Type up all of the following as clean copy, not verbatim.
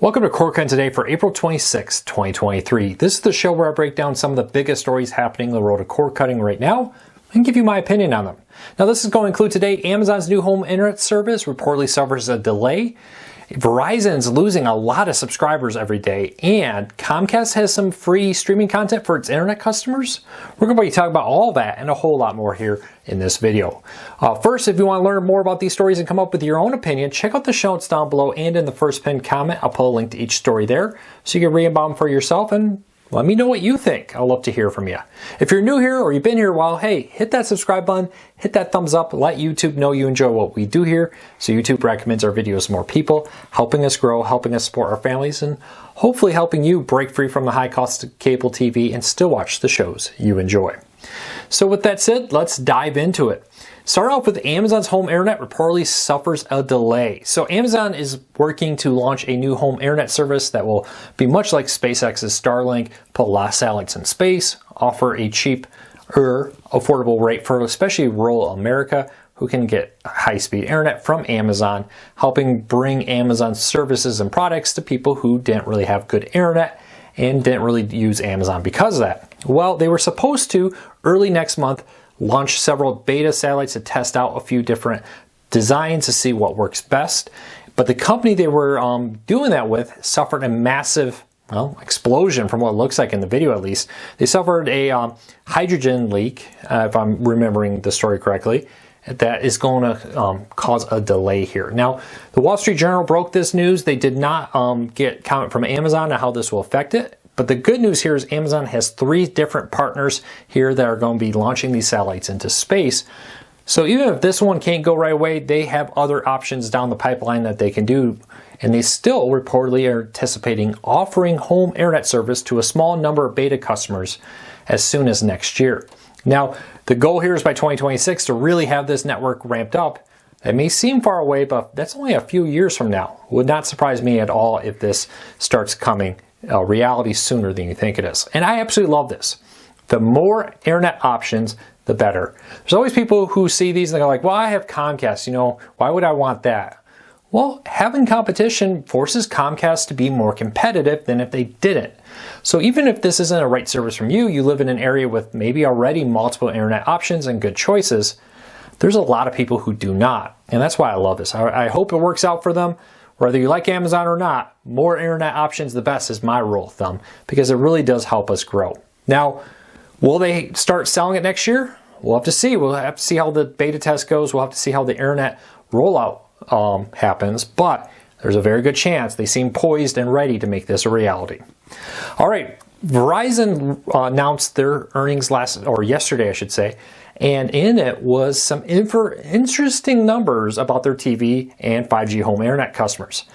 Welcome to Cord Cutting Today for April 26, 2023. This is the show where I break down some of the biggest stories happening in the world of cord cutting right now and give you my opinion on them. Now, this is going to include today Amazon's new home internet service reportedly suffers a delay. Verizon's losing a lot of subscribers every day, and Comcast has some free streaming content for its internet customers. We're going to be talking about all that and a whole lot more here in this video. First, if you want to learn more about these stories and come up with your own opinion, check out the show notes down below and in the first pinned comment. I'll put a link to each story there so you can read about them for yourself and let me know what you think. I'd love to hear from you. If you're new here or you've been here a while, hey, hit that subscribe button, hit that thumbs up, let YouTube know you enjoy what we do here so YouTube recommends our videos to more people, helping us grow, helping us support our families, and hopefully helping you break free from the high cost of cable TV and still watch the shows you enjoy. So with that said, let's dive into it. Start off with Amazon's home internet reportedly suffers a delay. So Amazon is working to launch a new home internet service that will be much like SpaceX's Starlink, put a lot of satellites in space, offer a cheaper, affordable rate for especially rural America who can get high-speed internet from Amazon, helping bring Amazon services and products to people who didn't really have good internet and didn't really use Amazon because of that. Well, they were supposed to, early next month, launch several beta satellites to test out a few different designs to see what works best. But the company they were doing that with suffered a massive, explosion from what it looks like in the video at least. They suffered a hydrogen leak, if I'm remembering the story correctly, that is going to cause a delay here. Now, the Wall Street Journal broke this news. They did not get comment from Amazon on how this will affect it. But the good news here is Amazon has 3 different partners here that are going to be launching these satellites into space. So even if this one can't go right away, they have other options down the pipeline that they can do. And they still reportedly are anticipating offering home internet service to a small number of beta customers as soon as next year. Now, the goal here is by 2026 to really have this network ramped up. It may seem far away, but that's only a few years from now. It would not surprise me at all if this starts coming reality sooner than you think it is. And I absolutely love this. The more internet options, the better. There's always people who see these and they're like, well, I have Comcast, why would I want that? Well, having competition forces Comcast to be more competitive than if they didn't. So even if this isn't a right service from you, you live in an area with maybe already multiple internet options and good choices, there's a lot of people who do not. And that's why I love this. I hope it works out for them. Whether you like Amazon or not, more internet options the best is my rule of thumb because it really does help us grow. Now, will they start selling it next year? We'll have to see. We'll have to see how the beta test goes. We'll have to see how the internet rollout happens, but there's a very good chance they seem poised and ready to make this a reality. All right, Verizon announced their earnings yesterday, I should say, and in it was some interesting numbers about their TV and 5G home internet customers.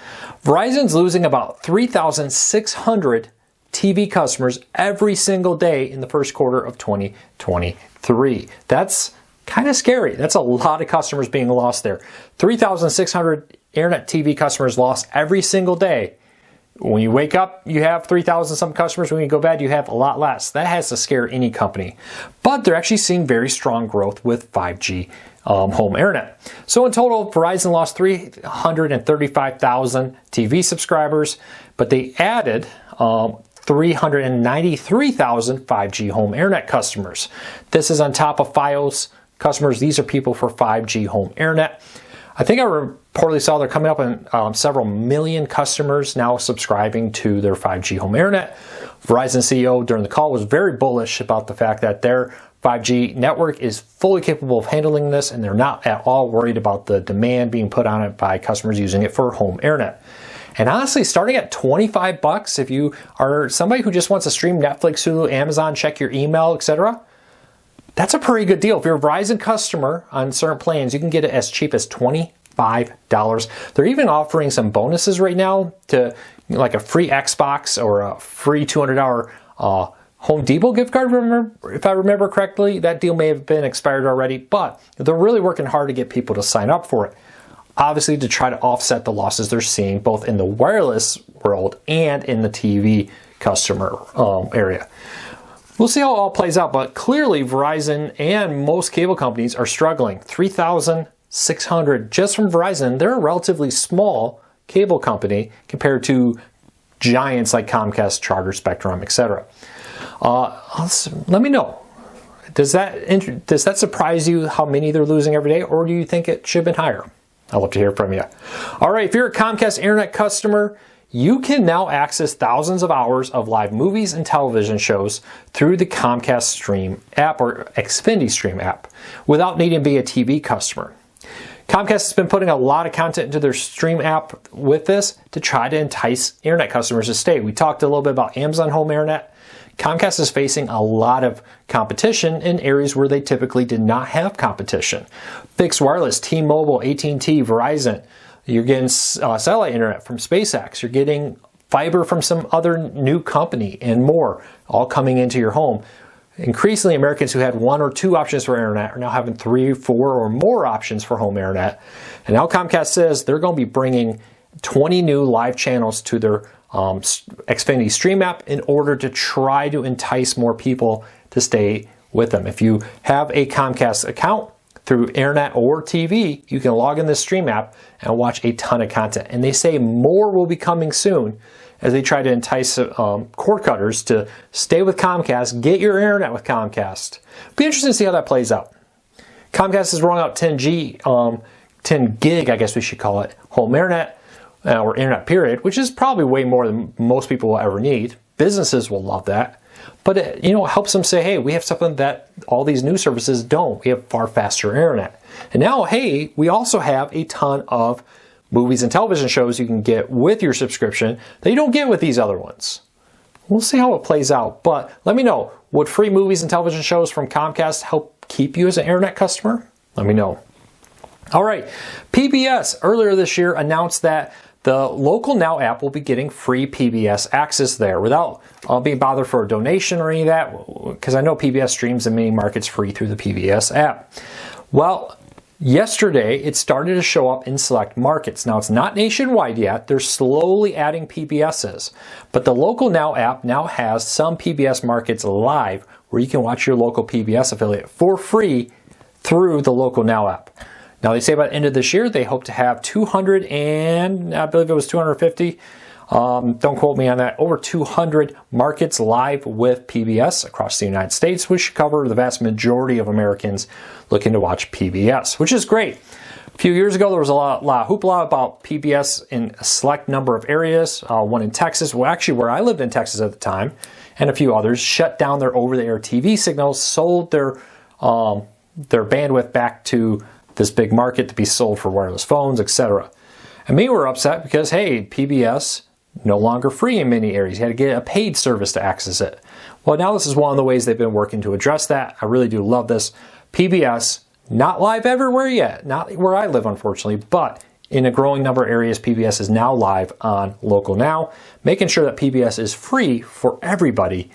Verizon's losing about 3,600 TV customers every single day in the first quarter of 2023. That's kind of scary. That's a lot of customers being lost there. 3,600 internet TV customers lost every single day. When you wake up, you have 3,000 some customers. When you go to bed, you have a lot less. That has to scare any company. But they're actually seeing very strong growth with 5G home internet. So in total, Verizon lost 335,000 TV subscribers, but they added 393,000 5G home internet customers. This is on top of Fios customers. These are people for 5G home internet. I think I reportedly saw they're coming up on several million customers now subscribing to their 5G home internet. Verizon CEO during the call was very bullish about the fact that their 5G network is fully capable of handling this, and they're not at all worried about the demand being put on it by customers using it for home internet. And honestly, starting at $25, if you are somebody who just wants to stream Netflix, Hulu, Amazon, check your email, etc., that's a pretty good deal. If you're a Verizon customer on certain plans, you can get it as cheap as $25. They're even offering some bonuses right now to like a free Xbox or a free $200 Home Depot gift card, if I remember correctly. That deal may have been expired already, but they're really working hard to get people to sign up for it. Obviously to try to offset the losses they're seeing both in the wireless world and in the TV customer area. We'll see how it all plays out, but clearly Verizon and most cable companies are struggling. 3,600 just from Verizon. They're a relatively small cable company compared to giants like Comcast, Charter, Spectrum, etc. Let me know. Does that surprise you how many they're losing every day, or do you think it should have been higher? I'd love to hear from you. All right, if you're a Comcast internet customer, you can now access thousands of hours of live movies and television shows through the Comcast Stream app or Xfinity Stream app without needing to be a TV customer. Comcast has been putting a lot of content into their Stream app with this to try to entice internet customers to stay. We talked a little bit about Amazon Home Internet. Comcast is facing a lot of competition in areas where they typically did not have competition. Fixed wireless, T-Mobile, AT&T, Verizon. You're getting satellite internet from SpaceX. You're getting fiber from some other new company and more, all coming into your home. Increasingly, Americans who had 1 or 2 options for internet are now having 3, 4, or more options for home internet. And now Comcast says they're going to be bringing 20 new live channels to their Xfinity Stream app in order to try to entice more people to stay with them. If you have a Comcast account through internet or TV, you can log in this Stream app and watch a ton of content. And they say more will be coming soon as they try to entice cord cutters to stay with Comcast, get your internet with Comcast. Be interesting to see how that plays out. Comcast is rolling out 10 gig, I guess we should call it, home internet, or internet period, which is probably way more than most people will ever need. Businesses will love that. But it helps them say, hey, we have something that all these new services don't. We have far faster internet. And now, hey, we also have a ton of movies and television shows you can get with your subscription that you don't get with these other ones. We'll see how it plays out. But let me know, would free movies and television shows from Comcast help keep you as an internet customer? Let me know. All right, PBS earlier this year announced that the Local Now app will be getting free PBS access there without being bothered for a donation or any of that, because I know PBS streams in many markets free through the PBS app. Well, yesterday it started to show up in select markets. Now it's not nationwide yet. They're slowly adding PBSs. But the Local Now app now has some PBS markets live where you can watch your local PBS affiliate for free through the Local Now app. Now they say by the end of this year they hope to have 200 and I believe it was 250. Don't quote me on that. Over 200 markets live with PBS across the United States, which should cover the vast majority of Americans looking to watch PBS, which is great. A few years ago, there was a lot of hoopla about PBS in a select number of areas. One in Texas, well, actually where I lived in Texas at the time, and a few others shut down their over-the-air TV signals, sold their bandwidth back to this big market to be sold for wireless phones, etc. And we were upset because, hey, PBS no longer free in many areas. You had to get a paid service to access it. Well, now this is one of the ways they've been working to address that. I really do love this. PBS, not live everywhere yet, not where I live, unfortunately, but in a growing number of areas, PBS is now live on Local Now, making sure that PBS is free for everybody,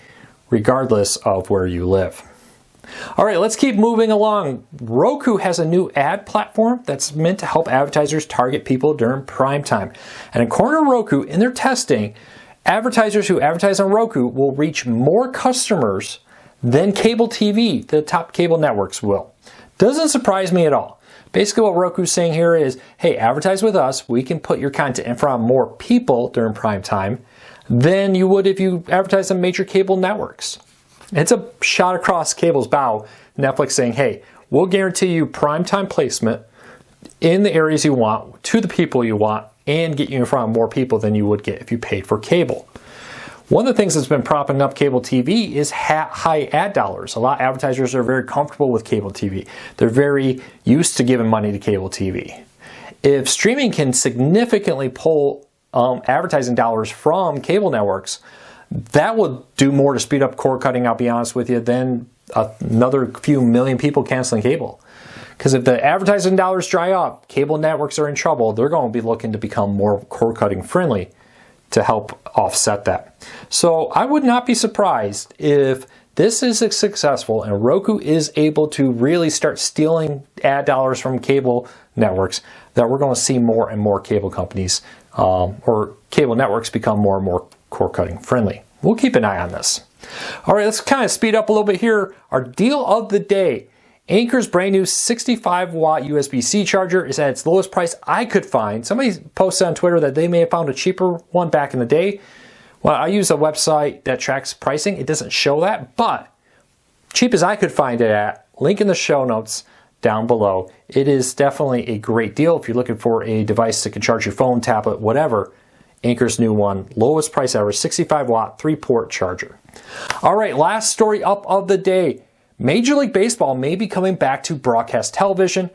regardless of where you live. All right, let's keep moving along. Roku has a new ad platform that's meant to help advertisers target people during prime time. And according to Roku, in their testing, advertisers who advertise on Roku will reach more customers than cable TV, the top cable networks will. Doesn't surprise me at all. Basically what Roku's saying here is, hey, advertise with us. We can put your content in front of more people during prime time than you would if you advertise on major cable networks. It's a shot across cable's bow. Netflix saying, hey, we'll guarantee you primetime placement in the areas you want, to the people you want, and get you in front of more people than you would get if you paid for cable. One of the things that's been propping up cable TV is high ad dollars. A lot of advertisers are very comfortable with cable TV. They're very used to giving money to cable TV. If streaming can significantly pull advertising dollars from cable networks, that will do more to speed up cord cutting, I'll be honest with you, than another few million people canceling cable. Because if the advertising dollars dry up, cable networks are in trouble. They're going to be looking to become more cord cutting friendly to help offset that. So I would not be surprised if this is successful and Roku is able to really start stealing ad dollars from cable networks, that we're going to see more and more cable companies or cable networks become more and more cord cutting friendly. We'll keep an eye on this. All right, let's kind of speed up a little bit here. Our deal of the day. Anker's brand new 65-watt USB-C charger is at its lowest price I could find. Somebody posted on Twitter that they may have found a cheaper one back in the day. Well, I use a website that tracks pricing. It doesn't show that, but cheap as I could find it at, link in the show notes down below. It is definitely a great deal if you're looking for a device that can charge your phone, tablet, whatever. Anker's new one, lowest price ever, 65 watt, 3-port charger. All right, last story up of the day. Major League Baseball may be coming back to broadcast television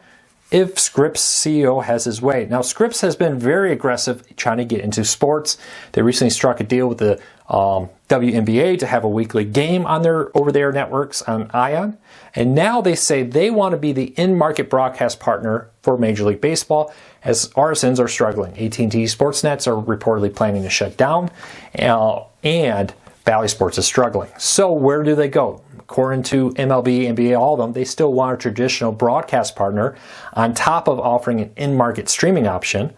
if Scripps CEO has his way. Now, Scripps has been very aggressive trying to get into sports. They recently struck a deal with the WNBA to have a weekly game on their over-the-air networks on ION. And now they say they want to be the in-market broadcast partner for Major League Baseball as RSNs are struggling. AT&T Sportsnets are reportedly planning to shut down, and Bally Sports is struggling. So where do they go? According to MLB, NBA, all of them, they still want a traditional broadcast partner on top of offering an in-market streaming option.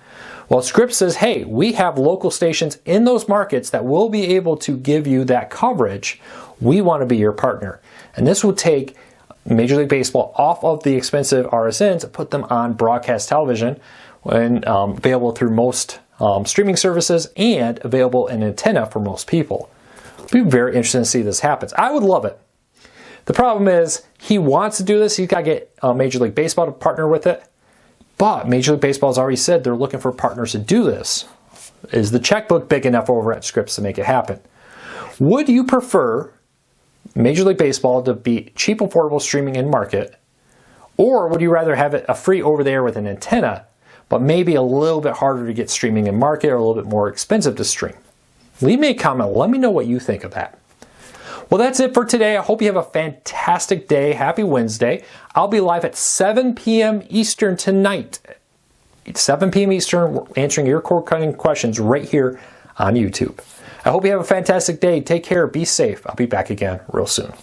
Well, Scripps says, hey, we have local stations in those markets that will be able to give you that coverage. We want to be your partner. And this will take Major League Baseball off of the expensive RSNs and put them on broadcast television and available through most streaming services and available in antenna for most people. It'll be very interesting to see this happens. I would love it. The problem is he wants to do this. He's got to get Major League Baseball to partner with it. But Major League Baseball has already said they're looking for partners to do this. Is the checkbook big enough over at Scripps to make it happen? Would you prefer Major League Baseball to be cheap, affordable streaming in market? Or would you rather have it a free over there with an antenna, but maybe a little bit harder to get streaming in market or a little bit more expensive to stream? Leave me a comment. Let me know what you think of that. Well, that's it for today. I hope you have a fantastic day. Happy Wednesday. I'll be live at 7 p.m. Eastern tonight. 7 p.m. Eastern, answering your cord-cutting questions right here on YouTube. I hope you have a fantastic day. Take care. Be safe. I'll be back again real soon.